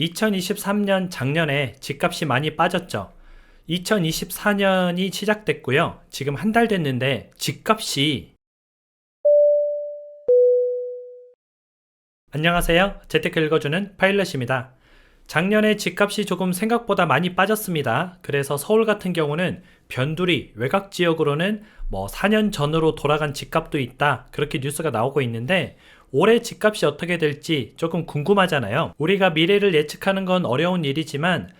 2023년 작년에 집값이 많이 빠졌죠. 2024년이 시작됐고요. 지금 한 달 됐는데 집값이 안녕하세요. 재테크 읽어주는 파일럿입니다. 작년에 집값이 조금 생각보다 많이 빠졌습니다. 그래서 서울 같은 경우는 변두리, 외곽 지역으로는 4년 전으로 돌아간 집값도 있다. 그렇게 뉴스가 나오고 있는데 올해 집값이 어떻게 될지 조금 궁금하잖아요. 우리가 미래를 예측하는 건 어려운 일이지만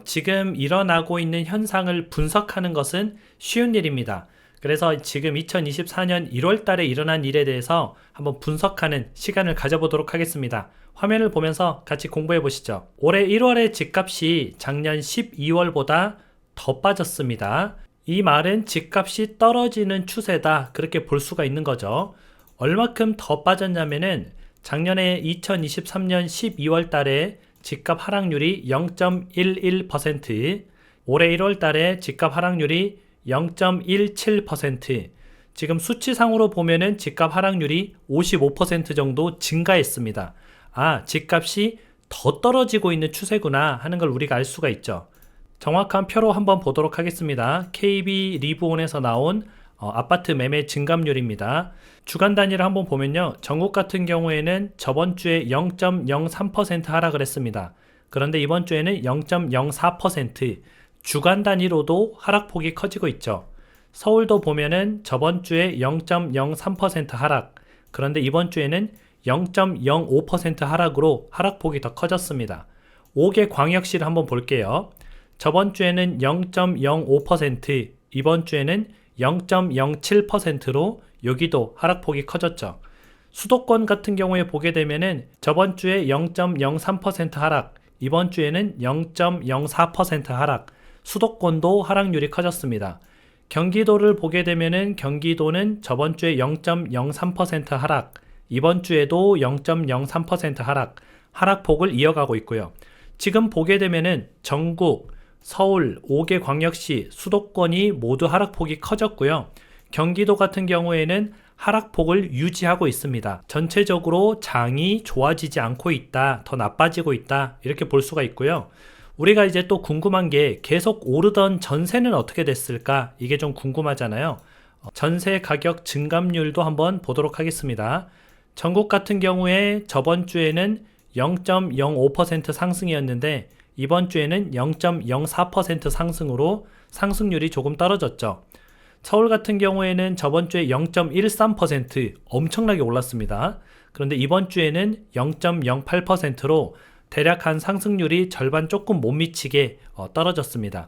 지금 일어나고 있는 현상을 분석하는 것은 쉬운 일입니다. 그래서 지금 2024년 1월 달에 일어난 일에 대해서 한번 분석하는 시간을 가져보도록 하겠습니다. 화면을 보면서 같이 공부해 보시죠. 올해 1월의 집값이 작년 12월보다 더 빠졌습니다. 이 말은 집값이 떨어지는 추세다. 그렇게 볼 수가 있는 거죠. 얼마큼 더 빠졌냐면은 작년에 2023년 12월 달에 집값 하락률이 0.11%, 올해 1월 달에 집값 하락률이 0.17%, 지금 수치상으로 보면은 집값 하락률이 55% 정도 증가했습니다. 집값이 더 떨어지고 있는 추세구나 하는 걸 우리가 알 수가 있죠. 정확한 표로 한번 보도록 하겠습니다. KB 리브온에서 나온 아파트 매매 증감률입니다. 주간 단위를 한번 보면요. 전국 같은 경우에는 저번 주에 0.03% 하락을 했습니다. 그런데 이번 주에는 0.04%, 주간 단위로도 하락폭이 커지고 있죠. 서울도 보면은 저번 주에 0.03% 하락, 그런데 이번 주에는 0.05% 하락으로 하락폭이 더 커졌습니다. 5개 광역시를 한번 볼게요. 저번 주에는 0.05%, 이번 주에는 0.07%로 여기도 하락폭이 커졌죠. 수도권 같은 경우에 보게 되면은 저번 주에 0.03% 하락, 이번 주에는 0.04% 하락, 수도권도 하락률이 커졌습니다. 경기도를 보게 되면은 경기도는 저번 주에 0.03% 하락, 이번 주에도 0.03% 하락, 하락폭을 이어가고 있고요. 지금 보게 되면은 전국, 서울, 5개 광역시, 수도권이 모두 하락폭이 커졌고요. 경기도 같은 경우에는 하락폭을 유지하고 있습니다. 전체적으로 장이 좋아지지 않고 있다, 더 나빠지고 있다, 이렇게 볼 수가 있고요. 우리가 이제 또 궁금한 게 계속 오르던 전세는 어떻게 됐을까? 이게 좀 궁금하잖아요. 전세 가격 증감률도 한번 보도록 하겠습니다. 전국 같은 경우에 저번 주에는 0.05% 상승이었는데 이번 주에는 0.04% 상승으로 상승률이 조금 떨어졌죠. 서울 같은 경우에는 저번 주에 0.13% 엄청나게 올랐습니다. 그런데 이번 주에는 0.08%로 대략 한 상승률이 절반 조금 못 미치게 떨어졌습니다.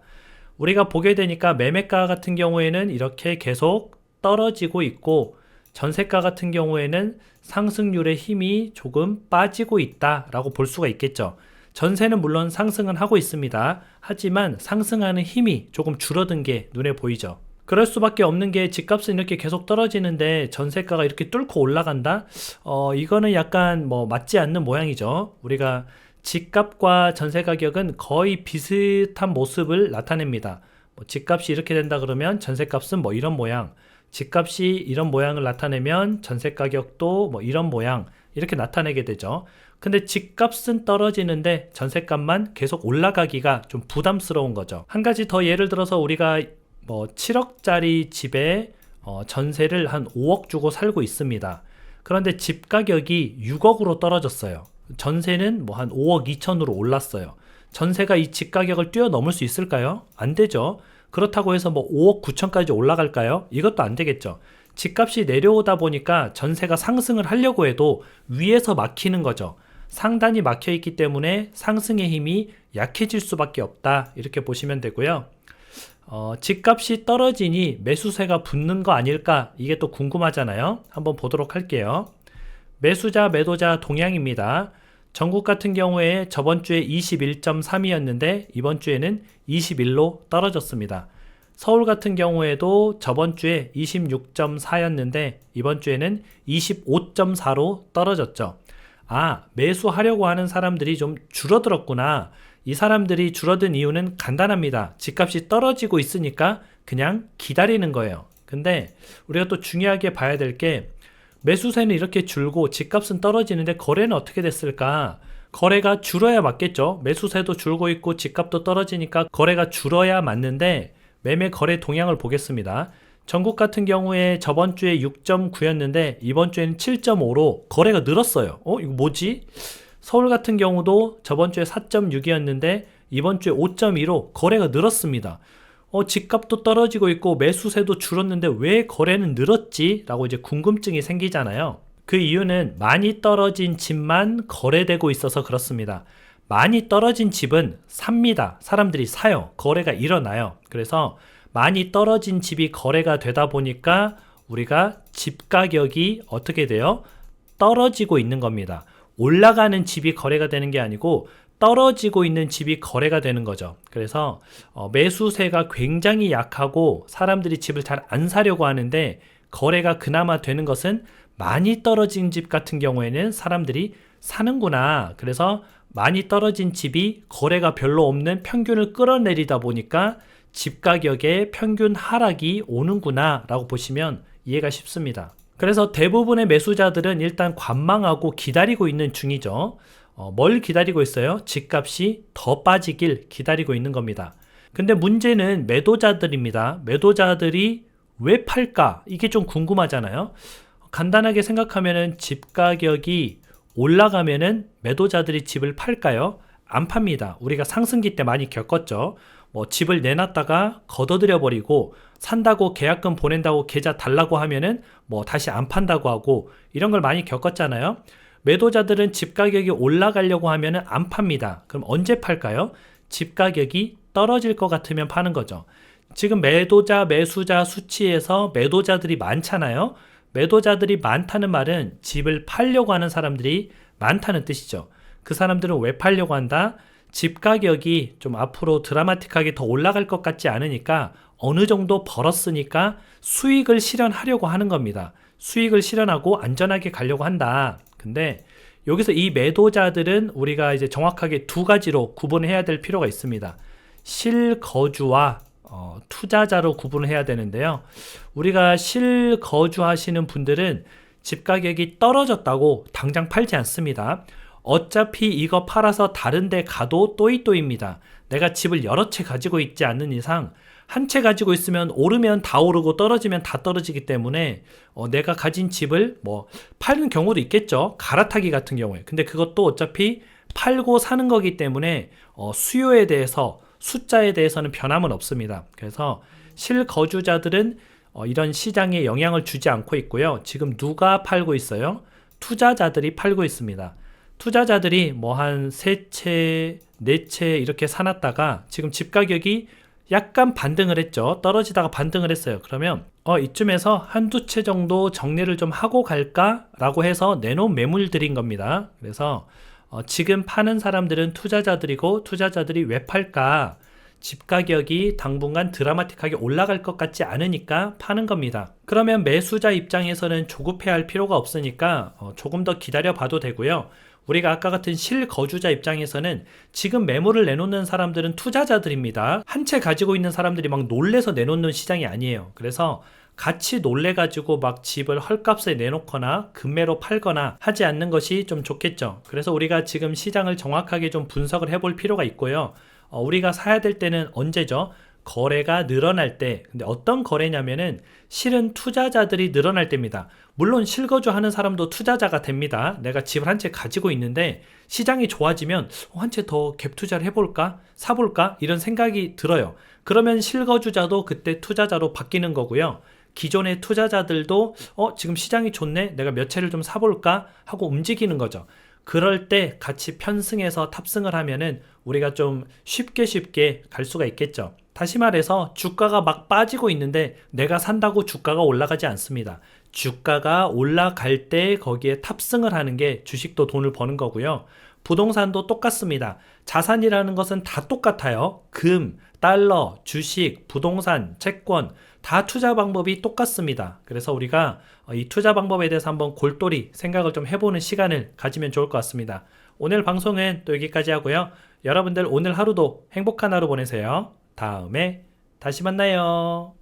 우리가 보게 되니까 매매가 같은 경우에는 이렇게 계속 떨어지고 있고 전세가 같은 경우에는 상승률의 힘이 조금 빠지고 있다라고 볼 수가 있겠죠. 전세는 물론 상승은 하고 있습니다. 하지만 상승하는 힘이 조금 줄어든 게 눈에 보이죠. 그럴 수밖에 없는 게 집값은 이렇게 계속 떨어지는데 전세가가 이렇게 뚫고 올라간다? 이거는 약간 맞지 않는 모양이죠. 우리가 집값과 전세 가격은 거의 비슷한 모습을 나타냅니다. 집값이 이렇게 된다 그러면 전세값은 이런 모양, 집값이 이런 모양을 나타내면 전세 가격도 이런 모양, 이렇게 나타내게 되죠. 근데 집값은 떨어지는데 전세값만 계속 올라가기가 좀 부담스러운 거죠. 한 가지 더 예를 들어서 우리가 7억짜리 집에 전세를 한 5억 주고 살고 있습니다. 그런데 집 가격이 6억으로 떨어졌어요. 전세는 한 5억 2천으로 올랐어요. 전세가 이 집 가격을 뛰어넘을 수 있을까요? 안 되죠. 그렇다고 해서 5억 9천까지 올라갈까요? 이것도 안 되겠죠. 집값이 내려오다 보니까 전세가 상승을 하려고 해도 위에서 막히는 거죠. 상단이 막혀 있기 때문에 상승의 힘이 약해질 수밖에 없다, 이렇게 보시면 되고요. 집값이 떨어지니 매수세가 붙는 거 아닐까? 이게 또 궁금하잖아요. 한번 보도록 할게요. 매수자, 매도자 동향입니다. 전국 같은 경우에 저번 주에 21.3이었는데 이번 주에는 21로 떨어졌습니다. 서울 같은 경우에도 저번 주에 26.4였는데 이번 주에는 25.4로 떨어졌죠. 매수하려고 하는 사람들이 좀 줄어들었구나. 이 사람들이 줄어든 이유는 간단합니다. 집값이 떨어지고 있으니까 그냥 기다리는 거예요. 근데 우리가 또 중요하게 봐야 될 게 매수세는 이렇게 줄고 집값은 떨어지는데 거래는 어떻게 됐을까? 거래가 줄어야 맞겠죠. 매수세도 줄고 있고 집값도 떨어지니까 거래가 줄어야 맞는데 매매 거래 동향을 보겠습니다. 전국 같은 경우에 저번 주에 6.9였는데 이번 주에는 7.5로 거래가 늘었어요. 이거 뭐지? 서울 같은 경우도 저번 주에 4.6이었는데 이번 주에 5.2로 거래가 늘었습니다. 집값도 떨어지고 있고 매수세도 줄었는데 왜 거래는 늘었지? 라고 이제 궁금증이 생기잖아요. 그 이유는 많이 떨어진 집만 거래되고 있어서 그렇습니다. 많이 떨어진 집은 삽니다. 사람들이 사요. 거래가 일어나요. 그래서 많이 떨어진 집이 거래가 되다 보니까 우리가 집 가격이 어떻게 돼요? 떨어지고 있는 겁니다. 올라가는 집이 거래가 되는 게 아니고 떨어지고 있는 집이 거래가 되는 거죠. 그래서 매수세가 굉장히 약하고 사람들이 집을 잘 안 사려고 하는데 거래가 그나마 되는 것은 많이 떨어진 집 같은 경우에는 사람들이 사는구나. 그래서 많이 떨어진 집이 거래가 별로 없는 평균을 끌어내리다 보니까 집 가격의 평균 하락이 오는구나 라고 보시면 이해가 쉽습니다. 그래서 대부분의 매수자들은 일단 관망하고 기다리고 있는 중이죠. 뭘 기다리고 있어요? 집값이 더 빠지길 기다리고 있는 겁니다. 근데 문제는 매도자들입니다. 매도자들이 왜 팔까? 이게 좀 궁금하잖아요. 간단하게 생각하면은 집 가격이 올라가면은 매도자들이 집을 팔까요? 안 팝니다. 우리가 상승기 때 많이 겪었죠. 집을 내놨다가 걷어들여 버리고 산다고 계약금 보낸다고 계좌 달라고 하면은 다시 안 판다고 하고 이런 걸 많이 겪었잖아요. 매도자들은 집 가격이 올라가려고 하면은 안 팝니다. 그럼 언제 팔까요? 집 가격이 떨어질 것 같으면 파는 거죠. 지금 매도자, 매수자 수치에서 매도자들이 많잖아요. 매도자들이 많다는 말은 집을 팔려고 하는 사람들이 많다는 뜻이죠. 그 사람들은 왜 팔려고 한다? 집 가격이 좀 앞으로 드라마틱하게 더 올라갈 것 같지 않으니까 어느 정도 벌었으니까 수익을 실현하려고 하는 겁니다. 수익을 실현하고 안전하게 가려고 한다. 근데 여기서 이 매도자들은 우리가 이제 정확하게 두 가지로 구분해야 될 필요가 있습니다. 실거주와 투자자로 구분을 해야 되는데요. 우리가 실거주 하시는 분들은 집 가격이 떨어졌다고 당장 팔지 않습니다. 어차피 이거 팔아서 다른 데 가도 또이또입니다. 내가 집을 여러 채 가지고 있지 않는 이상 한 채 가지고 있으면 오르면 다 오르고 떨어지면 다 떨어지기 때문에 내가 가진 집을 파는 경우도 있겠죠. 갈아타기 같은 경우에. 근데 그것도 어차피 팔고 사는 거기 때문에 수요에 대해서 숫자에 대해서는 변함은 없습니다. 그래서 실거주자들은 이런 시장에 영향을 주지 않고 있고요. 지금 누가 팔고 있어요? 투자자들이 팔고 있습니다. 투자자들이 한 3채, 4채 이렇게 사놨다가 지금 집 가격이 약간 반등을 했죠. 떨어지다가 반등을 했어요. 그러면 이쯤에서 한두 채 정도 정리를 좀 하고 갈까? 라고 해서 내놓은 매물들인 겁니다. 그래서 지금 파는 사람들은 투자자들이고 투자자들이 왜 팔까? 집 가격이 당분간 드라마틱하게 올라갈 것 같지 않으니까 파는 겁니다. 그러면 매수자 입장에서는 조급해야 할 필요가 없으니까 조금 더 기다려 봐도 되고요. 우리가 아까 같은 실거주자 입장에서는 지금 매물을 내놓는 사람들은 투자자들입니다. 한 채 가지고 있는 사람들이 막 놀래서 내놓는 시장이 아니에요. 그래서 같이 놀래가지고 막 집을 헐값에 내놓거나 금매로 팔거나 하지 않는 것이 좀 좋겠죠. 그래서 우리가 지금 시장을 정확하게 좀 분석을 해볼 필요가 있고요. 우리가 사야 될 때는 언제죠? 거래가 늘어날 때. 근데 어떤 거래냐면은 실은 투자자들이 늘어날 때입니다. 물론 실거주 하는 사람도 투자자가 됩니다. 내가 집을 한 채 가지고 있는데 시장이 좋아지면 한 채 더 갭 투자를 해볼까? 사볼까? 이런 생각이 들어요. 그러면 실거주자도 그때 투자자로 바뀌는 거고요. 기존의 투자자들도 지금 시장이 좋네? 내가 몇 채를 좀 사볼까? 하고 움직이는 거죠. 그럴 때 같이 편승해서 탑승을 하면은 우리가 좀 쉽게 갈 수가 있겠죠. 다시 말해서 주가가 막 빠지고 있는데 내가 산다고 주가가 올라가지 않습니다. 주가가 올라갈 때 거기에 탑승을 하는 게 주식도 돈을 버는 거고요. 부동산도 똑같습니다. 자산이라는 것은 다 똑같아요. 금, 달러, 주식, 부동산, 채권 다 투자 방법이 똑같습니다. 그래서 우리가 이 투자 방법에 대해서 한번 골똘히 생각을 좀 해보는 시간을 가지면 좋을 것 같습니다. 오늘 방송은 또 여기까지 하고요. 여러분들 오늘 하루도 행복한 하루 보내세요. 다음에 다시 만나요.